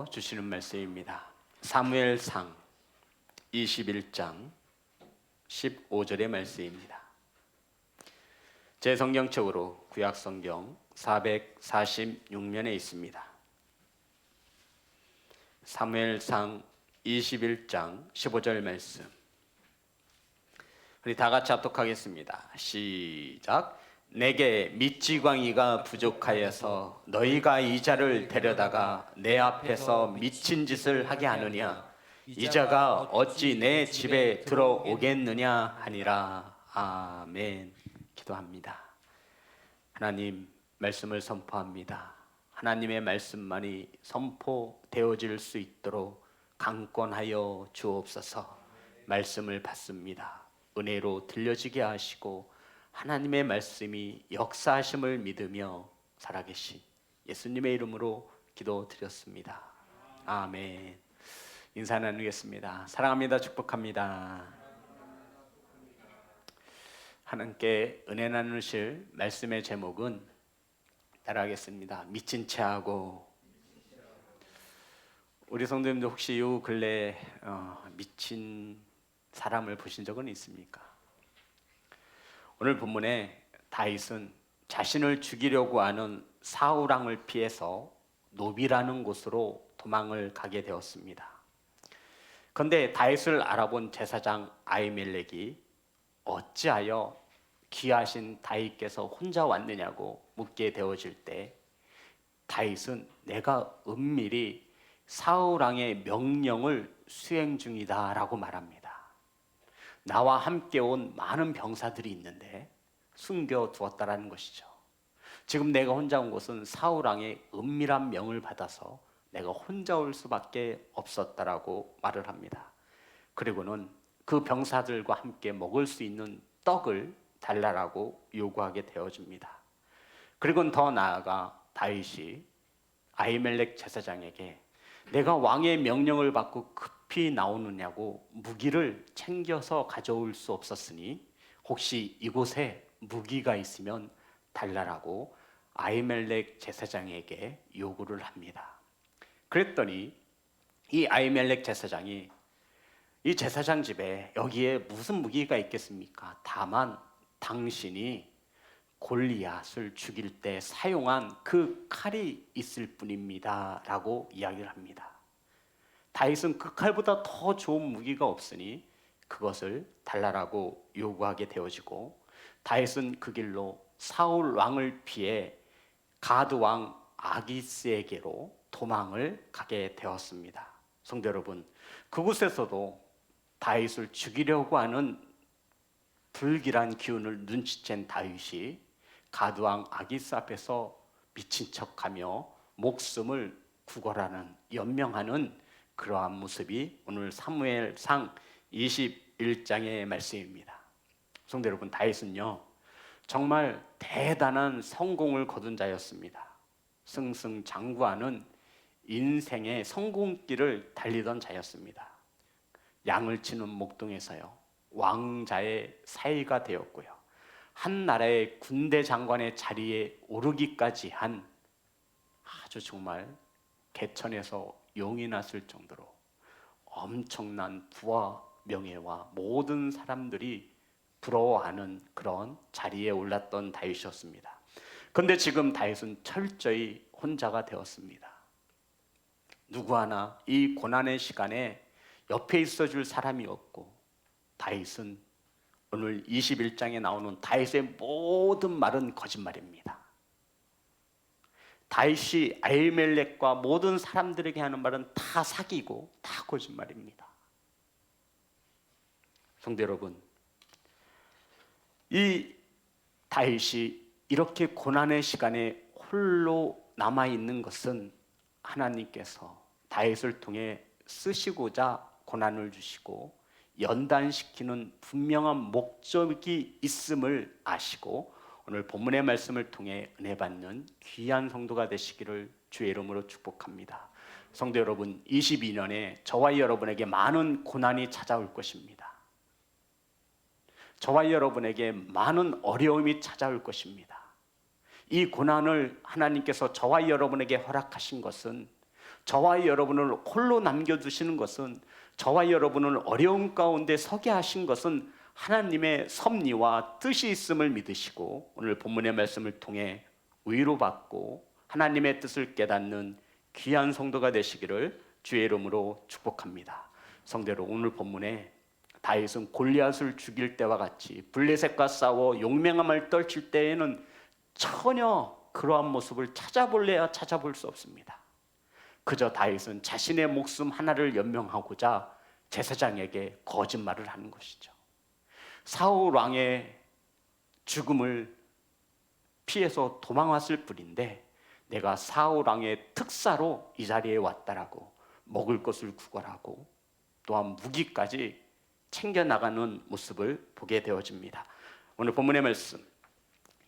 주시는 말씀입니다. 사무엘상 21장 15절의 말씀입니다. 제 성경책으로 구약성경 446면에 있습니다. 사무엘상 21장 15절 말씀, 우리 다 같이 합독하겠습니다. 시작. 내게 미치광이가 부족하여서 너희가 이자를 데려다가 내 앞에서 미친 짓을 하게 하느냐? 이자가 어찌 내 집에 들어오겠느냐 하니라. 아멘. 기도합니다. 하나님, 말씀을 선포합니다. 하나님의 말씀만이 선포되어질 수 있도록 강권하여 주옵소서. 말씀을 받습니다. 은혜로 들려지게 하시고 하나님의 말씀이 역사하심을 믿으며 살아계신 예수님의 이름으로 기도드렸습니다. 아멘. 인사 나누겠습니다. 사랑합니다. 축복합니다. 하나님께 은혜 나누실 말씀의 제목은 따라하겠습니다. 미친 채 하고. 우리 성도님들 혹시 요 근래 미친 사람을 보신 적은 있습니까? 오늘 본문에 다윗은 자신을 죽이려고 하는 사울 왕을 피해서 노비라는 곳으로 도망을 가게 되었습니다. 그런데 다윗을 알아본 제사장 아히멜렉이 어찌하여 귀하신 다윗께서 혼자 왔느냐고 묻게 되어질 때 다윗은 내가 은밀히 사울 왕의 명령을 수행 중이다 라고 말합니다. 나와 함께 온 많은 병사들이 있는데 숨겨두었다라는 것이죠. 지금 내가 혼자 온 곳은 사울 왕의 은밀한 명을 받아서 내가 혼자 올 수밖에 없었다라고 말을 합니다. 그리고는 그 병사들과 함께 먹을 수 있는 떡을 달라라고 요구하게 되어집니다. 그리고는 더 나아가 다윗이 아히멜렉 제사장에게 내가 왕의 명령을 받고 급히 나오느냐고 무기를 챙겨서 가져올 수 없었으니 혹시 이곳에 무기가 있으면 달라라고 아히멜렉 제사장에게 요구를 합니다. 그랬더니 이 아히멜렉 제사장이 이 제사장 집에 여기에 무슨 무기가 있겠습니까? 다만 당신이 골리앗을 죽일 때 사용한 그 칼이 있을 뿐입니다 라고 이야기를 합니다. 다윗은 그 칼보다 더 좋은 무기가 없으니 그것을 달라라고 요구하게 되어지고 다윗은 그 길로 사울 왕을 피해 가드 왕 아기스에게로 도망을 가게 되었습니다. 성도 여러분, 그곳에서도 다윗을 죽이려고 하는 불길한 기운을 눈치챈 다윗이 가드왕 아기스 앞에서 미친 척하며 목숨을 구걸하는 연명하는 그러한 모습이 오늘 사무엘상 21장의 말씀입니다. 성도 여러분, 다윗은요 정말 대단한 성공을 거둔 자였습니다. 승승장구하는 인생의 성공길을 달리던 자였습니다. 양을 치는 목동에서요 왕자의 사위가 되었고요, 한 나라의 군대 장관의 자리에 오르기까지 한 아주 정말 개천에서 용이 났을 정도로 엄청난 부와 명예와 모든 사람들이 부러워하는 그런 자리에 올랐던 다윗이었습니다. 그런데 지금 다윗은 철저히 혼자가 되었습니다. 누구 하나 이 고난의 시간에 옆에 있어줄 사람이 없고, 다윗은 오늘 21장에 나오는 다윗의 모든 말은 거짓말입니다. 다윗이 아히멜렉과 모든 사람들에게 하는 말은 다 사기고 다 거짓말입니다. 성도 여러분, 이 다윗이 이렇게 고난의 시간에 홀로 남아있는 것은 하나님께서 다윗을 통해 쓰시고자 고난을 주시고 연단시키는 분명한 목적이 있음을 아시고 오늘 본문의 말씀을 통해 은혜 받는 귀한 성도가 되시기를 주의 이름으로 축복합니다. 성도 여러분, 22년에 저와 여러분에게 많은 고난이 찾아올 것입니다. 저와 여러분에게 많은 어려움이 찾아올 것입니다. 이 고난을 하나님께서 저와 여러분에게 허락하신 것은 저와 여러분을 홀로 남겨두시는 것은, 저와 여러분을 어려운 가운데 서게 하신 것은 하나님의 섭리와 뜻이 있음을 믿으시고 오늘 본문의 말씀을 통해 위로받고 하나님의 뜻을 깨닫는 귀한 성도가 되시기를 주의 이름으로 축복합니다. 성대로 오늘 본문에 다윗은 골리앗을 죽일 때와 같이 블레셋과 싸워 용맹함을 떨칠 때에는 전혀 그러한 모습을 찾아볼래야 찾아볼 수 없습니다. 그저 다윗은 자신의 목숨 하나를 연명하고자 제사장에게 거짓말을 하는 것이죠. 사울 왕의 죽음을 피해서 도망왔을 뿐인데 내가 사울 왕의 특사로 이 자리에 왔다라고 먹을 것을 구걸하고 또한 무기까지 챙겨나가는 모습을 보게 되어집니다. 오늘 본문의 말씀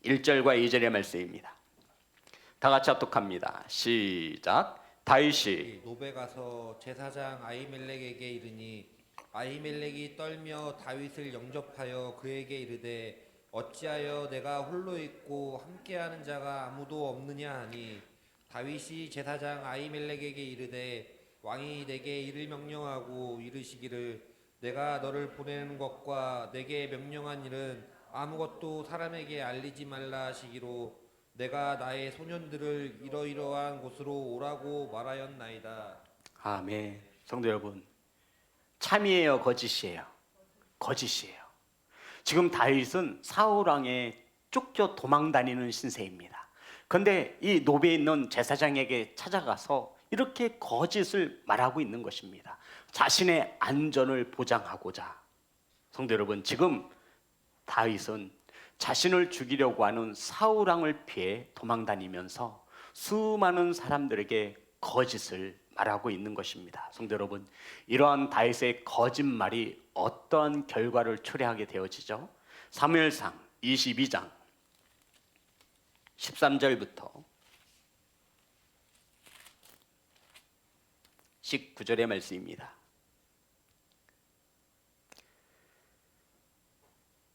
1절과 2절의 말씀입니다. 다 같이 합독합니다. 시작. 다윗이 노베 가서 제사장 아히멜렉에게 이르니 아히멜렉이 떨며 다윗을 영접하여 그에게 이르되 어찌하여 내가 홀로 있고 함께하는 자가 아무도 없느냐 하니 다윗이 제사장 아히멜렉에게 이르되 왕이 내게 이를 명령하고 이르시기를 내가 너를 보내는 것과 내게 명령한 일은 아무것도 사람에게 알리지 말라 하시기로 내가 나의 소년들을 이러이러한 곳으로 오라고 말하였나이다. 아멘. 성도 여러분, 참이에요, 거짓이에요? 거짓이에요. 지금 다윗은 사울 왕에 쫓겨 도망다니는 신세입니다. 그런데 이 노베에 있는 제사장에게 찾아가서 이렇게 거짓을 말하고 있는 것입니다. 자신의 안전을 보장하고자. 성도 여러분, 지금 다윗은 자신을 죽이려고 하는 사울 왕을 피해 도망다니면서 수많은 사람들에게 거짓을 말하고 있는 것입니다. 성도 여러분, 이러한 다윗의 거짓말이 어떠한 결과를 초래하게 되어지죠? 사무엘상 22장 13절부터 19절의 말씀입니다.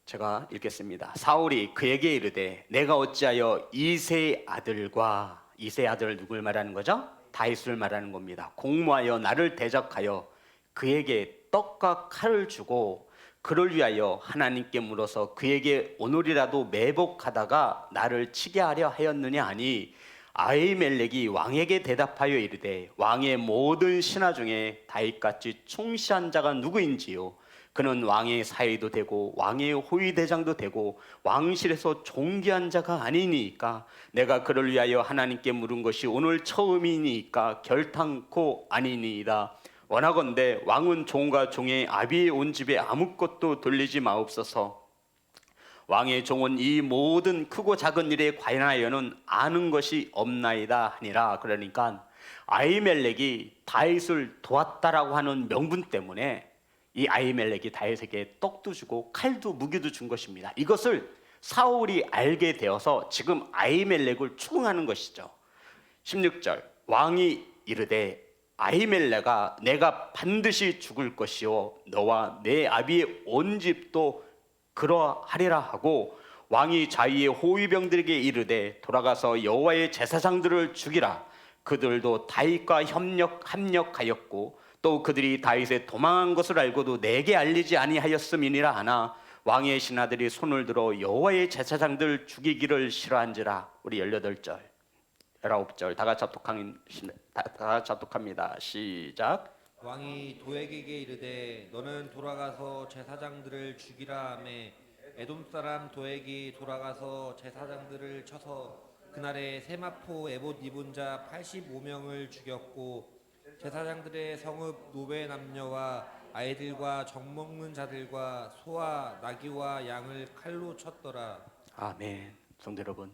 제가 읽겠습니다. 사울이 그에게 이르되 내가 어찌하여 이새의 아들과, 이새의 아들을 누굴 말하는 거죠? 다윗을 말하는 겁니다. 공모하여 나를 대적하여 그에게 떡과 칼을 주고 그를 위하여 하나님께 물어서 그에게 오늘이라도 매복하다가 나를 치게 하려 하였느냐 하니 아히멜렉이 왕에게 대답하여 이르되 왕의 모든 신하 중에 다윗같이 충실한 자가 누구인지요? 그는 왕의 사위도 되고 왕의 호위대장도 되고 왕실에서 존귀한 자가 아니니까 내가 그를 위하여 하나님께 물은 것이 오늘 처음이니까 결탄코 아니니이다. 원하건대 왕은 종과 종의 아비의 온 집에 아무것도 돌리지 마옵소서. 왕의 종은 이 모든 크고 작은 일에 관하여는 아는 것이 없나이다 하니라. 그러니까 아히멜렉이 다윗을 도왔다라고 하는 명분 때문에 이 아히멜렉이 다윗에게 떡도 주고 칼도 무기도 준 것입니다. 이것을 사울이 알게 되어서 지금 아히멜렉을 추궁하는 것이죠. 16절 왕이 이르되 아히멜렉아 내가 반드시 죽을 것이요 너와 내 아비의 온 집도 그러하리라 하고 왕이 자기의 호위병들에게 이르되 돌아가서 여호와의 제사장들을 죽이라. 그들도 다윗과 합력하였고 또 그들이 다윗에 도망한 것을 알고도 내게 알리지 아니하였음이니라 하나 왕의 신하들이 손을 들어 여호와의 제사장들 죽이기를 싫어한지라. 우리 18절 19절 다 같이 합독합니다. 시작. 왕이 도액에게 이르되 너는 돌아가서 제사장들을 죽이라 하매 에돔 사람 도액이 돌아가서 제사장들을 쳐서 그날에 세마포 에봇 입은 자 85명을 죽였고 제사장들의 성읍 노베 남녀와 아이들과 적 먹는 자들과 소와 나귀와 양을 칼로 쳤더라. 아멘. 성도 여러분,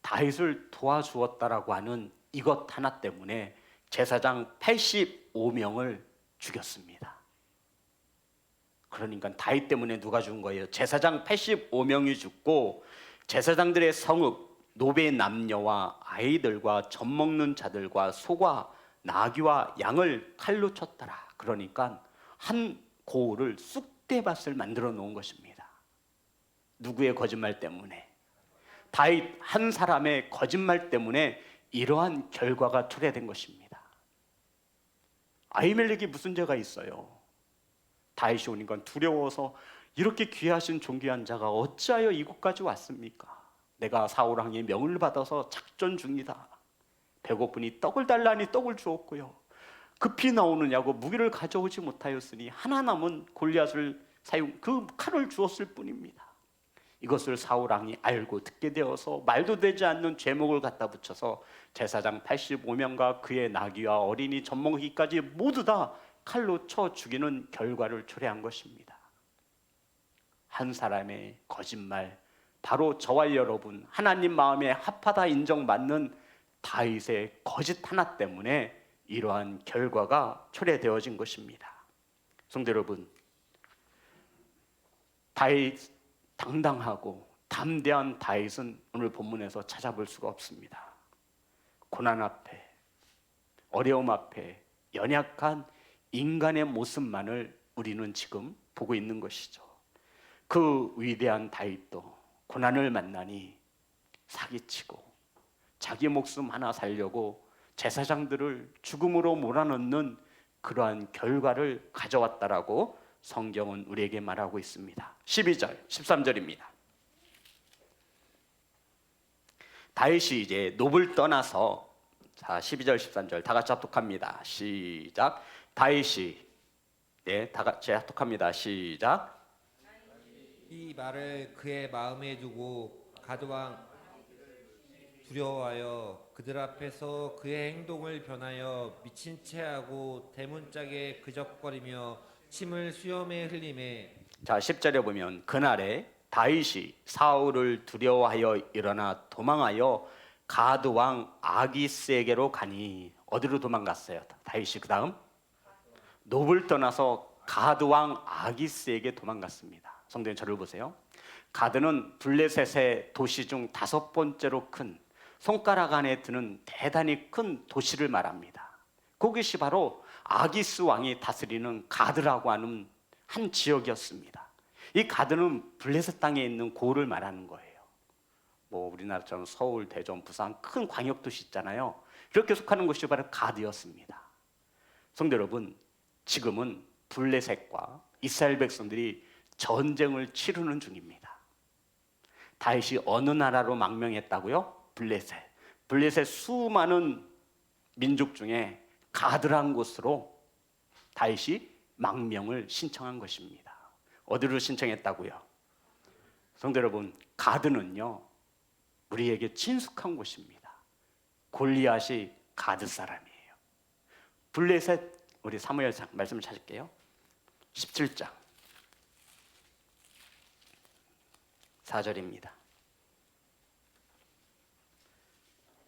다윗을 도와주었다라고 하는 이것 하나 때문에 제사장 85명을 죽였습니다. 그러니까 다윗 때문에 누가 죽은 거예요? 제사장 85명이 죽고 제사장들의 성읍 노베 남녀와 아이들과 젖 먹는 자들과 소와 나귀와 양을 칼로 쳤더라. 그러니까 한 고을을 쑥대밭을 만들어 놓은 것입니다. 누구의 거짓말 때문에? 다윗 한 사람의 거짓말 때문에 이러한 결과가 초래된 것입니다. 아히멜렉이 무슨 죄가 있어요? 다윗이 오니까 두려워서 이렇게 귀하신 존귀한 자가 어찌하여 이곳까지 왔습니까? 내가 사울 왕의 명을 받아서 작전 중이다. 배고프니 떡을 달라니 떡을 주었고요. 급히 나오느냐고 무기를 가져오지 못하였으니 하나 남은 골리앗을 그 칼을 주었을 뿐입니다. 이것을 사울 왕이 알고 듣게 되어서 말도 되지 않는 죄목을 갖다 붙여서 제사장 85명과 그의 나귀와 어린이 젖먹이까지 모두 다 칼로 쳐 죽이는 결과를 초래한 것입니다. 한 사람의 거짓말, 바로 저와 여러분 하나님 마음에 합하다 인정받는 다윗의 거짓 하나 때문에 이러한 결과가 초래되어진 것입니다. 성도 여러분, 다윗 당당하고 담대한 다윗은 오늘 본문에서 찾아볼 수가 없습니다. 고난 앞에, 어려움 앞에 연약한 인간의 모습만을 우리는 지금 보고 있는 것이죠. 그 위대한 다윗도 고난을 만나니 사기치고 자기 목숨 하나 살려고 제사장들을 죽음으로 몰아넣는 그러한 결과를 가져왔다라고 성경은 우리에게 말하고 있습니다. 12절, 13절입니다. 다윗이 이제 놉을 떠나서, 자 12절, 13절 다 같이 합독합니다. 시작. 다윗이, 다 같이 합독합니다. 시작. 이 말을 그의 마음에 두고 가드왕 두려워하여 그들 앞에서 그의 행동을 변하여 미친 채하고 대문짝에 그적거리며 침을 수염에 흘리매. 자 10절에 보면 그날에 다윗이 사울을 두려워하여 일어나 도망하여 가드 왕 아기스에게로 가니. 어디로 도망갔어요? 다윗이 그 다음 놉을 떠나서 가드 왕 아기스에게 도망갔습니다. 성도님 저를 보세요. 가드는 블레셋의 도시 중 5번째로 큰, 손가락 안에 드는 대단히 큰 도시를 말합니다. 그것이 바로 아기스 왕이 다스리는 가드라고 하는 한 지역이었습니다. 이 가드는 블레셋 땅에 있는 고을을 말하는 거예요. 뭐 우리나라처럼 서울, 대전, 부산 큰 광역도시 있잖아요. 이렇게 속하는 곳이 바로 가드였습니다. 성도 여러분, 지금은 블레셋과 이스라엘 백성들이 전쟁을 치르는 중입니다. 다윗이 어느 나라로 망명했다고요? 블레셋. 블레셋 수많은 민족 중에 가드란 곳으로 다윗이 망명을 신청한 것입니다. 어디로 신청했다고요? 성도 여러분, 가드는요 우리에게 친숙한 곳입니다. 골리앗이 가드 사람이에요. 블레셋, 우리 사무엘상 말씀을 찾을게요. 17장 4절입니다.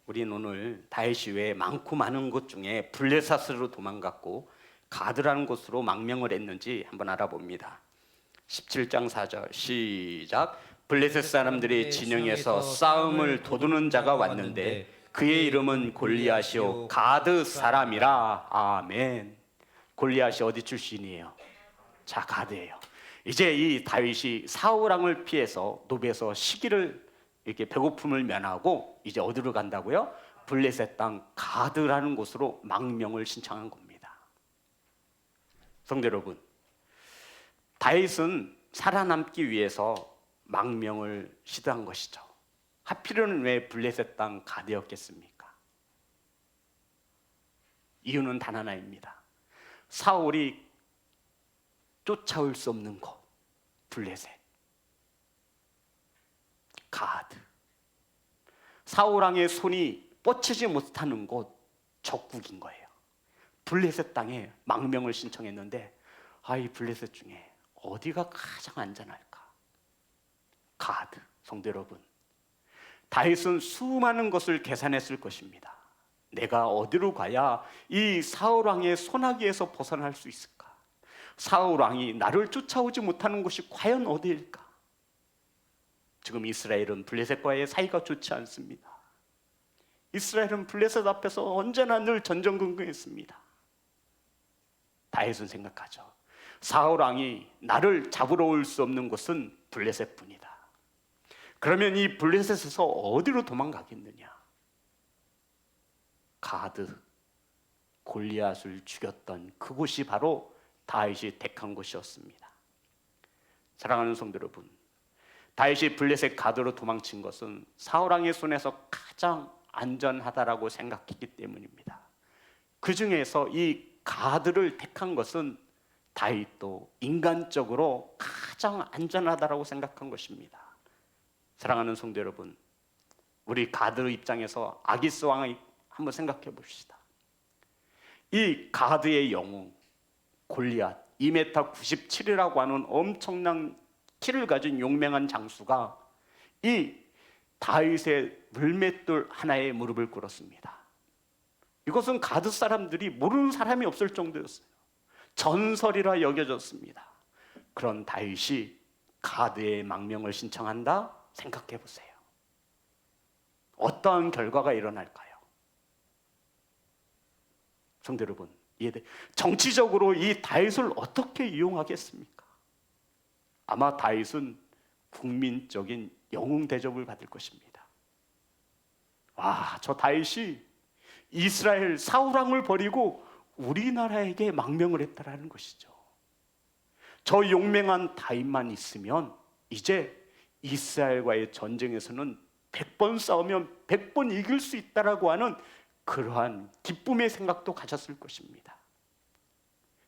우리는 오늘 다윗이 왜 많고 많은 곳 중에 블레셋으로 도망갔고 가드라는 곳으로 망명을 했는지 한번 알아봅니다. 17장 4절 시작. 블레셋 사람들이 진영에서 싸움을 도두는 자가 왔는데 그의 이름은 골리앗이요 가드 사람이라. 아멘. 골리앗이 어디 출신이에요? 자, 가드예요. 이제 이 다윗이 사울 왕을 피해서 놉에서 시기를 이렇게 배고픔을 면하고 이제 어디로 간다고요? 블레셋 땅 가드라는 곳으로 망명을 신청한 겁니다. 성도 여러분, 다윗은 살아남기 위해서 망명을 시도한 것이죠. 하필은 왜 블레셋 땅 가드였겠습니까? 이유는 단 하나입니다. 사울이 쫓아올 수 없는 곳, 블레셋, 가드. 사울 왕의 손이 뻗치지 못하는 곳, 적국인 거예요. 블레셋 땅에 망명을 신청했는데 이 블레셋 중에 어디가 가장 안전할까? 가드. 성도 여러분, 다윗은 수많은 것을 계산했을 것입니다. 내가 어디로 가야 이 사울 왕의 손아귀에서 벗어날 수 있을까? 사울 왕이 나를 쫓아오지 못하는 곳이 과연 어디일까? 지금 이스라엘은 블레셋과의 사이가 좋지 않습니다. 이스라엘은 블레셋 앞에서 언제나 늘 전전긍긍했습니다. 다윗은 생각하죠. 사울 왕이 나를 잡으러 올 수 없는 곳은 블레셋뿐이다. 그러면 이 블레셋에서 어디로 도망가겠느냐? 가드, 골리앗을 죽였던 그곳이 바로 다윗이 택한 곳이었습니다. 사랑하는 성도 여러분, 다윗이 블레셋 가드로 도망친 것은 사울 왕의 손에서 가장 안전하다라고 생각했기 때문입니다. 그 중에서 이 가드를 택한 것은 다윗도 인간적으로 가장 안전하다라고 생각한 것입니다. 사랑하는 성도 여러분, 우리 가드 입장에서 아기스 왕을 한번 생각해 봅시다. 이 가드의 영웅 골리앗 2m 97이라고 하는 엄청난 키를 가진 용맹한 장수가 이 다윗의 물맷돌 하나에 무릎을 꿇었습니다. 이것은 가드 사람들이 모르는 사람이 없을 정도였어요. 전설이라 여겨졌습니다. 그런 다윗이 가드의 망명을 신청한다? 생각해 보세요. 어떠한 결과가 일어날까요? 성도 여러분, 이해돼? 정치적으로 이 다윗을 어떻게 이용하겠습니까? 아마 다윗은 국민적인 영웅 대접을 받을 것입니다. 와, 저 다윗이 이스라엘 사울 왕을 버리고 우리나라에게 망명을 했다라는 것이죠. 저 용맹한 다윗만 있으면 이제 이스라엘과의 전쟁에서는 100번 싸우면 100번 이길 수 있다라고 하는 그러한 기쁨의 생각도 가졌을 것입니다.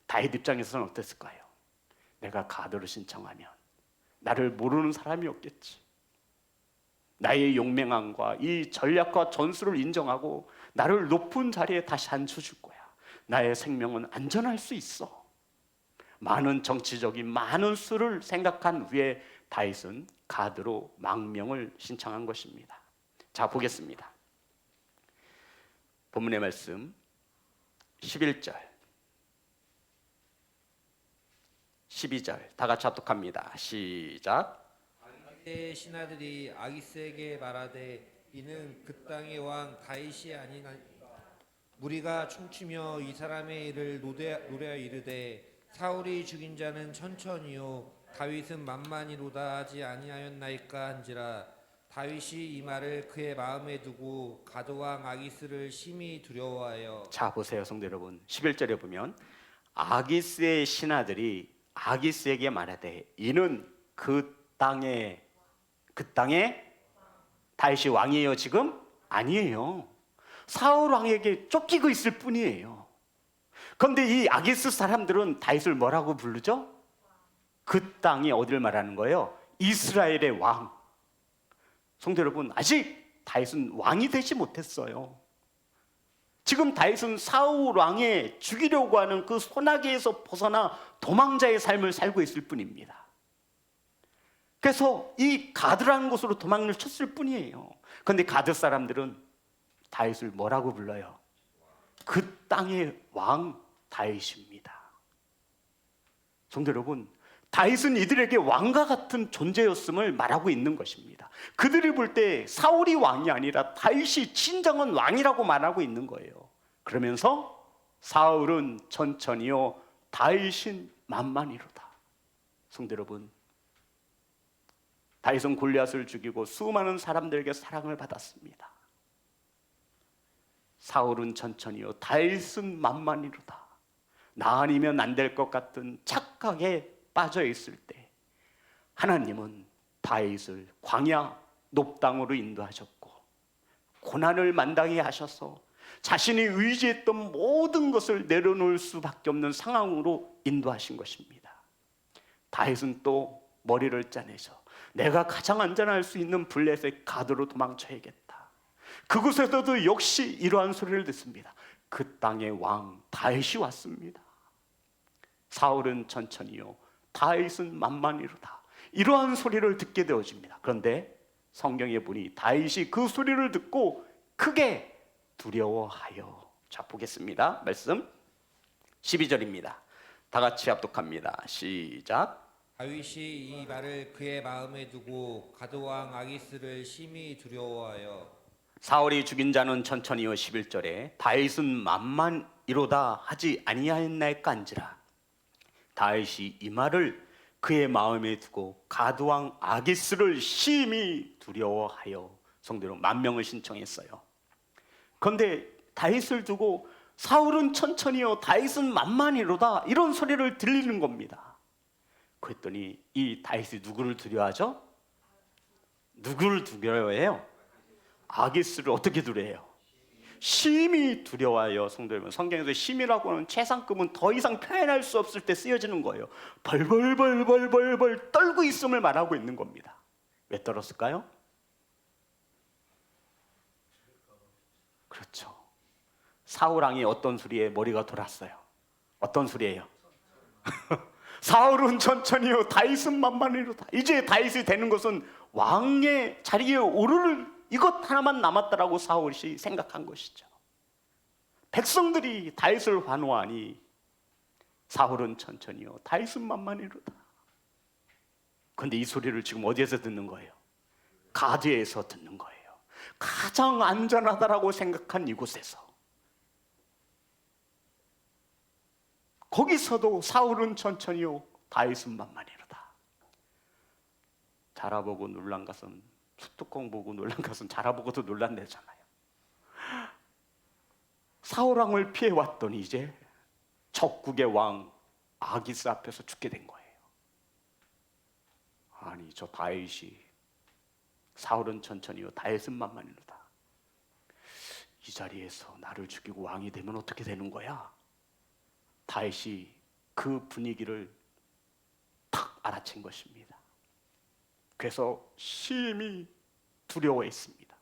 다윗 입장에서는 어땠을까요? 내가 가드를 신청하면 나를 모르는 사람이 없겠지. 나의 용맹함과 이 전략과 전술을 인정하고 나를 높은 자리에 다시 앉혀줄 거야. 나의 생명은 안전할 수 있어. 많은 정치적인 많은 수를 생각한 후에 다윗은 가드로 망명을 신청한 것입니다. 자, 보겠습니다. 본문의 말씀 11절 12절 다 같이 합독합니다. 시작. 아기스의 신하들이 아기스에게 말하되 이는 그 땅의 왕 다윗이 아니나 무리가 춤추며 이 사람의 일을 노래하여 이르되 사울이 죽인 자는 천천히요 다윗은 만만이로다 하지 아니하였나이까 한지라. 다윗이 이 말을 그의 마음에 두고 가드왕 아기스를 심히 두려워하여. 자, 보세요 성도 여러분. 11절에 보면 아기스의 신하들이 아기스에게 말하되 이는 그 땅에 다윗이 왕이에요 지금? 아니에요. 사울 왕에게 쫓기고 있을 뿐이에요. 그런데 이 아기스 사람들은 다윗을 뭐라고 부르죠? 그 땅이 어디를 말하는 거예요? 이스라엘의 왕. 성도 여러분, 아직 다윗은 왕이 되지 못했어요. 지금 다윗은 사울 왕의 죽이려고 하는 그 소나기에서 벗어나 도망자의 삶을 살고 있을 뿐입니다. 그래서 이 가드라는 곳으로 도망을 쳤을 뿐이에요. 그런데 가드 사람들은 다윗을 뭐라고 불러요? 그 땅의 왕 다윗입니다. 성도 여러분, 다윗은 이들에게 왕과 같은 존재였음을 말하고 있는 것입니다. 그들이 볼 때 사울이 왕이 아니라 다윗이 진정한 왕이라고 말하고 있는 거예요. 그러면서 사울은 천천히요 다윗은 만만이로다. 성도 여러분, 다윗은 골리앗을 죽이고 수많은 사람들에게 사랑을 받았습니다. 사울은 천천히요 다윗은 만만이로다. 나 아니면 안 될 것 같은 착각에 빠져 있을 때 하나님은 다윗을 광야 높당으로 인도하셨고 고난을 만당히 하셔서 자신이 의지했던 모든 것을 내려놓을 수밖에 없는 상황으로 인도하신 것입니다. 다윗은 또 머리를 짜내서 내가 가장 안전할 수 있는 블레셋 가드로 도망쳐야겠다. 그곳에서도 역시 이러한 소리를 듣습니다. 그 땅의 왕 다윗이 왔습니다. 사울은 천천히요 다윗은 만만이로다. 이러한 소리를 듣게 되어집니다. 그런데 성경에 보니 다윗이 그 소리를 듣고 크게 두려워하여. 자, 보겠습니다. 말씀 12절입니다. 다 같이 합독합니다. 시작. 다윗이 이 말을 그의 마음에 두고 가드왕 아기스를 심히 두려워하여. 사울이 죽인 자는 천천히요 11절에 다윗은 만만이로다 하지 아니하였나이까한지라. 다윗이 이 말을 그의 마음에 두고 가드왕 아기스를 심히 두려워하여. 성도 여러분, 만명을 신청했어요. 그런데 다윗을 두고 사울은 천천히요 다윗은 만만히로다 이런 소리를 들리는 겁니다. 그랬더니 이 다윗이 누구를 두려워하죠? 누구를 두려워해요? 아기스를 어떻게 두려워해요? 심히 두려워해요. 성도 여러분, 성경에서 심이라고 하는 최상급은 더 이상 표현할 수 없을 때 쓰여지는 거예요. 벌벌벌벌벌벌 떨고 있음을 말하고 있는 겁니다. 왜 떨었을까요? 그렇죠. 사울왕이 어떤 소리에 머리가 돌았어요? 어떤 소리예요? 사울은 천천히요 다윗은 만만히로다. 이제 다윗이 되는 것은 왕의 자리에 오를 이것 하나만 남았다라고 사울이 생각한 것이죠. 백성들이 다윗을 환호하니 사울은 천천히요 다윗은 만만히로다. 그런데 이 소리를 지금 어디에서 듣는 거예요? 가드에서 듣는 거예요. 가장 안전하다라고 생각한 이곳에서. 거기서도 사울은 천천히요 다윗은 만만히로다. 자라보고 놀란 것은 수뚜껑 보고 놀란 것은 자라보고도 놀란대잖아요. 사울왕을 피해왔더니 이제 적국의 왕 아기스 앞에서 죽게 된 거예요. 아니 저 다윗이 사울은 천천히요 다윗은 만만히로다. 이 자리에서 나를 죽이고 왕이 되면 어떻게 되는 거야? 다윗이 그 분위기를 탁 알아챈 것입니다. 그래서 심히 두려워했습니다.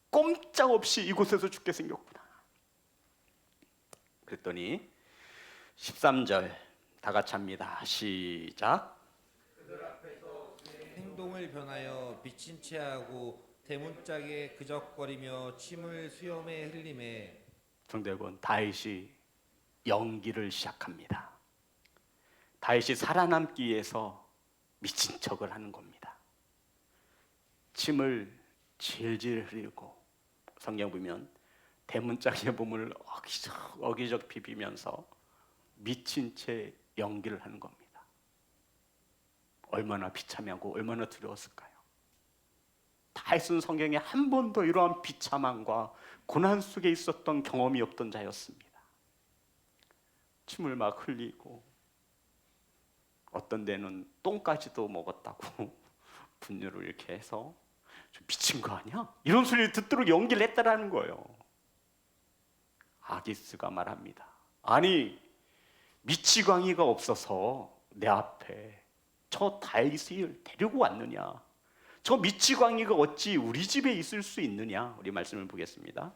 꼼짝없이 이곳에서 죽게 생겼구나. 그랬더니 13절 다 같이 합니다. 시작. 행동을 변하여 미친 채 하고 대문짝에 그적거리며 침을 수염에 흘리매. 성도 여러분, 다윗이 연기를 시작합니다. 다윗이 살아남기 위해서 미친 척을 하는 겁니다. 침을 질질 흘리고 성경 보면 대문짝의 몸을 어기적 비비면서 미친 채 연기를 하는 겁니다. 얼마나 비참하고 얼마나 두려웠을까요? 다윗은 성경에 한 번도 이러한 비참함과 고난 속에 있었던 경험이 없던 자였습니다. 침을 막 흘리고 어떤 데는 똥까지도 먹었다고 분유를 이렇게 해서 좀 미친 거 아니야? 이런 소리를 듣도록 연기를 했다라는 거예요. 아기스가 말합니다. 아니 미치광이가 없어서 내 앞에 저 다윗을 데리고 왔느냐? 저 미치광이가 어찌 우리 집에 있을 수 있느냐? 우리 말씀을 보겠습니다.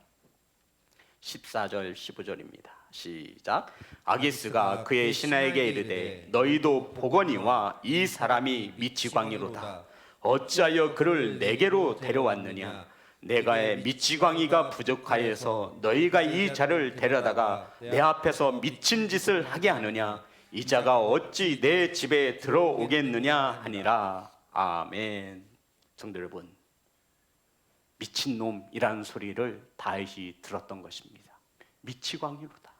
14절 15절입니다. 시작. 아기스가 그의 신하에게 이르되 너희도 보거니와 이 사람이 미치광이로다. 어찌하여 그를 내게로 데려왔느냐? 내가의 미치광이가 부족하여서 너희가 이 자를 데려다가 내 앞에서 미친 짓을 하게 하느냐? 이 자가 어찌 내 집에 들어오겠느냐 하니라. 아멘. 성도 여러분, 미친놈이라는 소리를 다윗이 들었던 것입니다. 미치광이로다.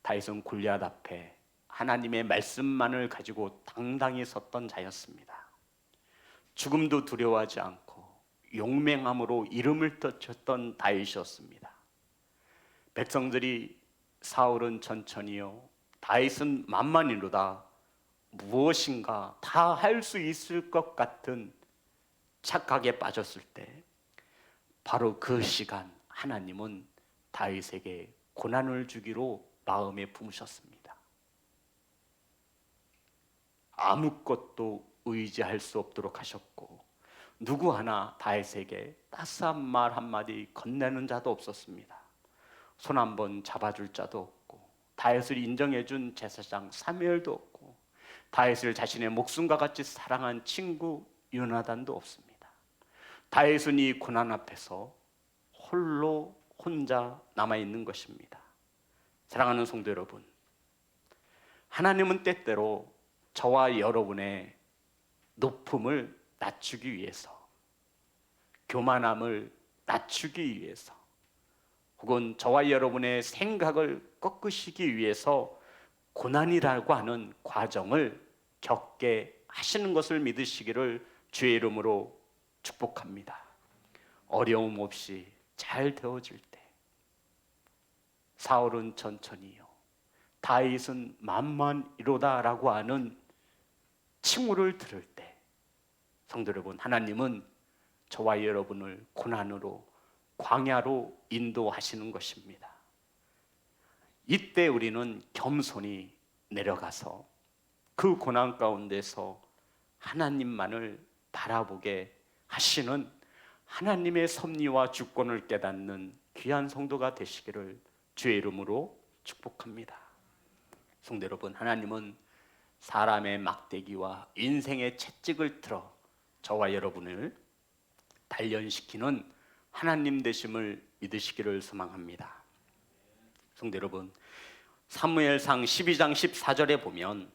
다윗은 골리앗 앞에 하나님의 말씀만을 가지고 당당히 섰던 자였습니다. 죽음도 두려워하지 않고 용맹함으로 이름을 떨쳤던 다윗이었습니다. 백성들이 사울은 천천히요 다윗은 만만히로다 무엇인가 다 할 수 있을 것 같은 착각에 빠졌을 때 바로 그 시간 하나님은 다윗에게 고난을 주기로 마음에 품으셨습니다. 아무것도 의지할 수 없도록 하셨고 누구 하나 다윗에게 따스한 말 한마디 건네는 자도 없었습니다. 손 한번 잡아줄 자도 없고 다윗을 인정해준 제사장 사무엘도 없고 다윗을 자신의 목숨과 같이 사랑한 친구 요나단도 없습니다. 다윗은 이 고난 앞에서 혼자 남아있는 것입니다. 사랑하는 성도 여러분, 하나님은 때때로 저와 여러분의 높음을 낮추기 위해서, 교만함을 낮추기 위해서, 혹은 저와 여러분의 생각을 꺾으시기 위해서 고난이라고 하는 과정을 겪게 하시는 것을 믿으시기를 주의 이름으로 축복합니다. 어려움 없이 잘 되어질 때, 사울은 천천히요, 다윗은 만만이로다라고 하는 칭호를 들을 때, 성도 여러분, 하나님은 저와 여러분을 고난으로, 광야로 인도하시는 것입니다. 이때 우리는 겸손히 내려가서 그 고난 가운데서 하나님만을 바라보게 하시는 하나님의 섭리와 주권을 깨닫는 귀한 성도가 되시기를 주의 이름으로 축복합니다. 성도 여러분, 하나님은 사람의 막대기와 인생의 채찍을 틀어 저와 여러분을 단련시키는 하나님 되심을 믿으시기를 소망합니다. 성도 여러분, 사무엘상 12장 14절에 보면,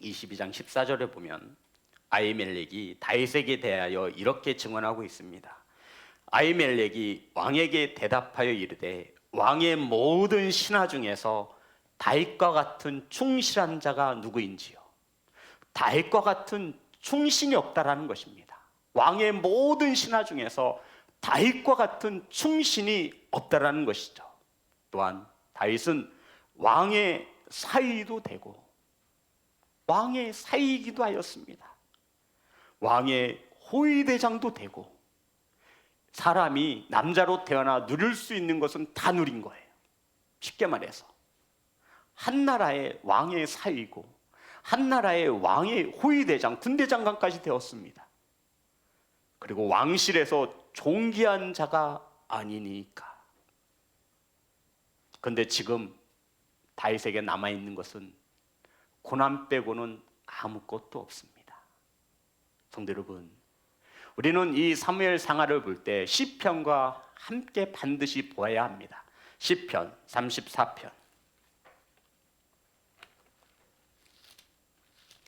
22장 14절에 보면 아히멜렉이 다윗에게 대하여 이렇게 증언하고 있습니다. 아히멜렉이 왕에게 대답하여 이르되 왕의 모든 신하 중에서 다윗과 같은 충실한 자가 누구인지요. 다윗과 같은 충신이 없다라는 것입니다. 왕의 모든 신하 중에서 다윗과 같은 충신이 없다라는 것이죠. 또한 다윗은 왕의 사위도 되고 왕의 사위이기도 하였습니다. 왕의 호위대장도 되고, 사람이 남자로 태어나 누릴 수 있는 것은 다 누린 거예요. 쉽게 말해서 한 나라의 왕의 사위고 한 나라의 왕의 호위대장, 군대장관까지 되었습니다. 그리고 왕실에서 존귀한 자가 아니니까. 그런데 지금 다윗에게 남아있는 것은 고난 빼고는 아무것도 없습니다. 성도 여러분, 우리는 이 사무엘 상하를 볼 때 시편과 함께 반드시 보아야 합니다. 시편 34편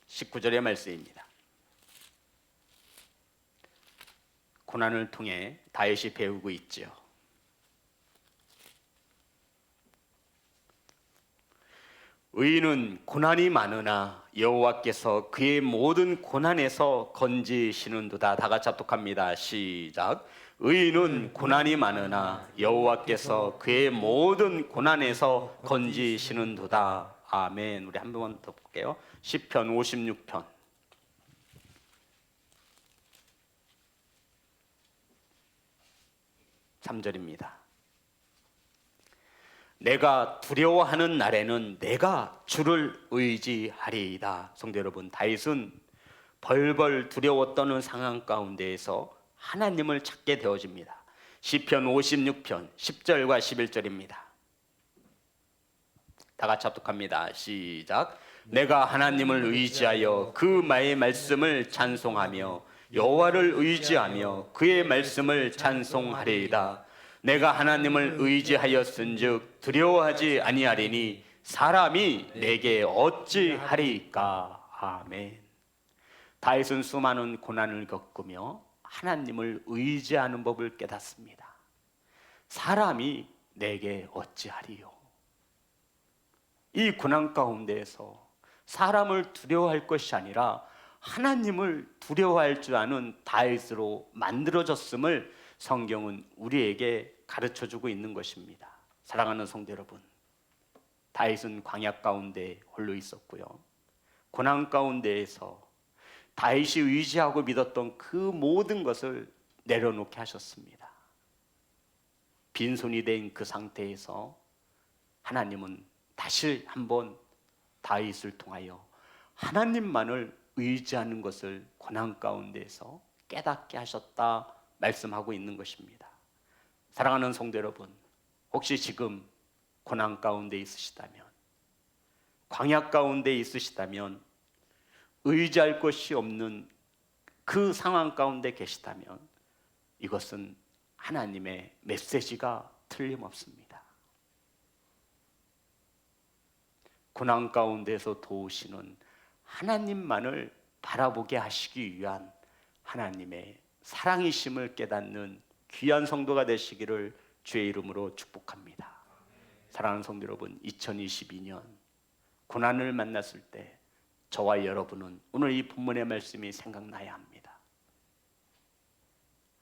19절의 말씀입니다. 고난을 통해 다윗이 배우고 있지요. 의인은 고난이 많으나 여호와께서 그의 모든 고난에서 건지시는도다. 다 같이 합독합니다. 시작. 의인은 고난이 많으나 여호와께서 그의 모든 고난에서 건지시는도다. 아멘. 우리 한 번 더 볼게요. 시편 56편 3절입니다. 내가 두려워하는 날에는 내가 주를 의지하리이다. 성도 여러분, 다윗은 벌벌 두려워 떠는 상황 가운데에서 하나님을 찾게 되어집니다. 시편 56편 10절과 11절입니다. 다 같이 합독합니다. 시작. 내가 하나님을 의지하여 그 마의 말씀을 찬송하며 여호와를 의지하며 그의 말씀을 찬송하리이다. 내가 하나님을 의지하였은즉 두려워하지 아니하리니 사람이 내게 어찌하리까. 아멘. 다윗은 수많은 고난을 겪으며 하나님을 의지하는 법을 깨닫습니다. 사람이 내게 어찌하리요. 이 고난 가운데에서 사람을 두려워할 것이 아니라 하나님을 두려워할 줄 아는 다윗으로 만들어졌음을 성경은 우리에게 가르쳐주고 있는 것입니다. 사랑하는 성도 여러분, 다윗은 광야 가운데 홀로 있었고요, 고난 가운데에서 다윗이 의지하고 믿었던 그 모든 것을 내려놓게 하셨습니다. 빈손이 된 그 상태에서 하나님은 다시 한번 다윗을 통하여 하나님만을 의지하는 것을 고난 가운데에서 깨닫게 하셨다 말씀하고 있는 것입니다. 사랑하는 성도 여러분, 혹시 지금 고난 가운데 있으시다면, 광야 가운데 있으시다면, 의지할 것이 없는 그 상황 가운데 계시다면 이것은 하나님의 메시지가 틀림없습니다. 고난 가운데서 도우시는 하나님만을 바라보게 하시기 위한 하나님의 사랑이심을 깨닫는 귀한 성도가 되시기를 주의 이름으로 축복합니다. 사랑하는 성도 여러분, 2022년 고난을 만났을 때 저와 여러분은 오늘 이 본문의 말씀이 생각나야 합니다.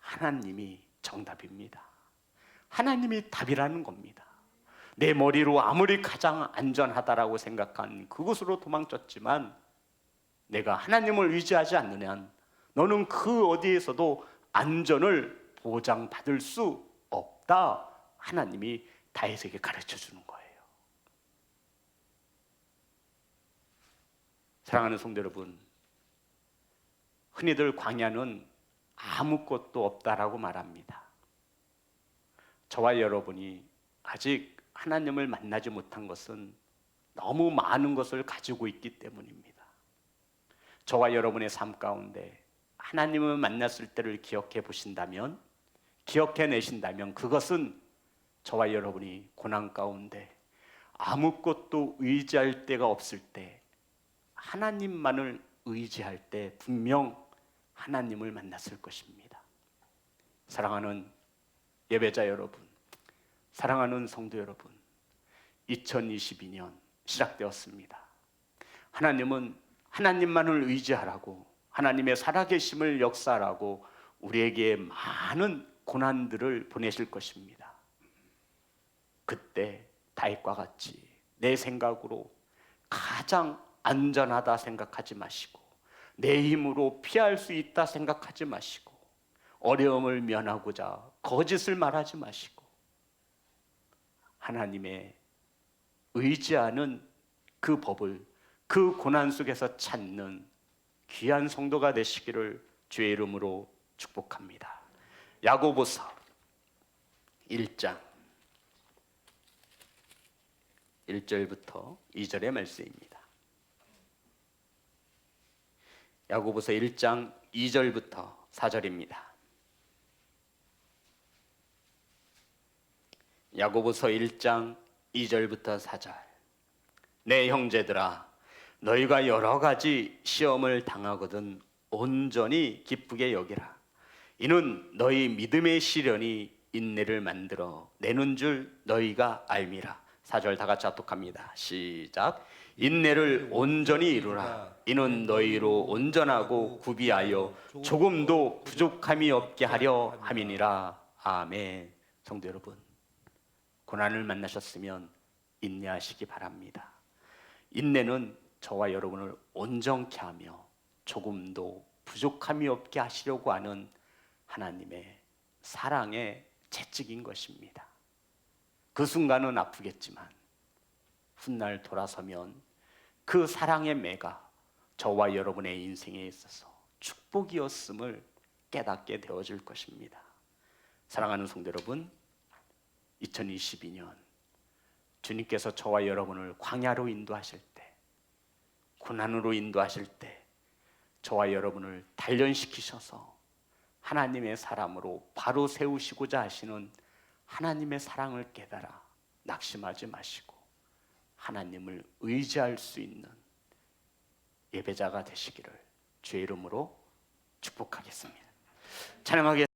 하나님이 정답입니다. 하나님이 답이라는 겁니다. 내 머리로 아무리 가장 안전하다라고 생각한 그곳으로 도망쳤지만 내가 하나님을 의지하지 않는 한 너는 그 어디에서도 안전을 보장받을 수 없다. 하나님이 다윗에게 가르쳐 주는 거예요. 사랑하는 성도 여러분, 흔히들 광야는 아무것도 없다라고 말합니다. 저와 여러분이 아직 하나님을 만나지 못한 것은 너무 많은 것을 가지고 있기 때문입니다. 저와 여러분의 삶 가운데 하나님을 만났을 때를 기억해 보신다면, 기억해 내신다면 그것은 저와 여러분이 고난 가운데 아무것도 의지할 데가 없을 때 하나님만을 의지할 때 분명 하나님을 만났을 것입니다. 사랑하는 예배자 여러분, 사랑하는 성도 여러분, 2022년 시작되었습니다. 하나님은 하나님만을 의지하라고, 하나님의 살아계심을 역사하라고 우리에게 많은 고난들을 보내실 것입니다. 그때 다윗과 같이 내 생각으로 가장 안전하다 생각하지 마시고, 내 힘으로 피할 수 있다 생각하지 마시고, 어려움을 면하고자 거짓을 말하지 마시고, 하나님의 의지하는 그 법을 그 고난 속에서 찾는 귀한 성도가 되시기를 주의 이름으로 축복합니다. 야고보서 1장 1절부터 2절의 말씀입니다. 야고보서 1장 2절부터 4절입니다. 야고보서 1장 2절부터 4절. 내 형제들아, 너희가 여러 가지 시험을 당하거든 온전히 기쁘게 여기라. 이는 너희 믿음의 시련이 인내를 만들어 내는 줄 너희가 알미라. 4절 다 같이 합독합니다. 시작. 인내를 온전히 이루라. 이는 너희로 온전하고 구비하여 조금도 부족함이 없게 하려 함이니라. 아멘. 성도 여러분, 고난을 만나셨으면 인내하시기 바랍니다. 인내는 저와 여러분을 온전케 하며 조금도 부족함이 없게 하시려고 하는 하나님의 사랑의 채찍인 것입니다. 그 순간은 아프겠지만 훗날 돌아서면 그 사랑의 매가 저와 여러분의 인생에 있어서 축복이었음을 깨닫게 되어질 것입니다. 사랑하는 성도 여러분, 2022년 주님께서 저와 여러분을 광야로 인도하실 때, 고난으로 인도하실 때 저와 여러분을 단련시키셔서 하나님의 사람으로 바로 세우시고자 하시는 하나님의 사랑을 깨달아 낙심하지 마시고 하나님을 의지할 수 있는 예배자가 되시기를 주의 이름으로 축복하겠습니다. 찬양하겠습니다.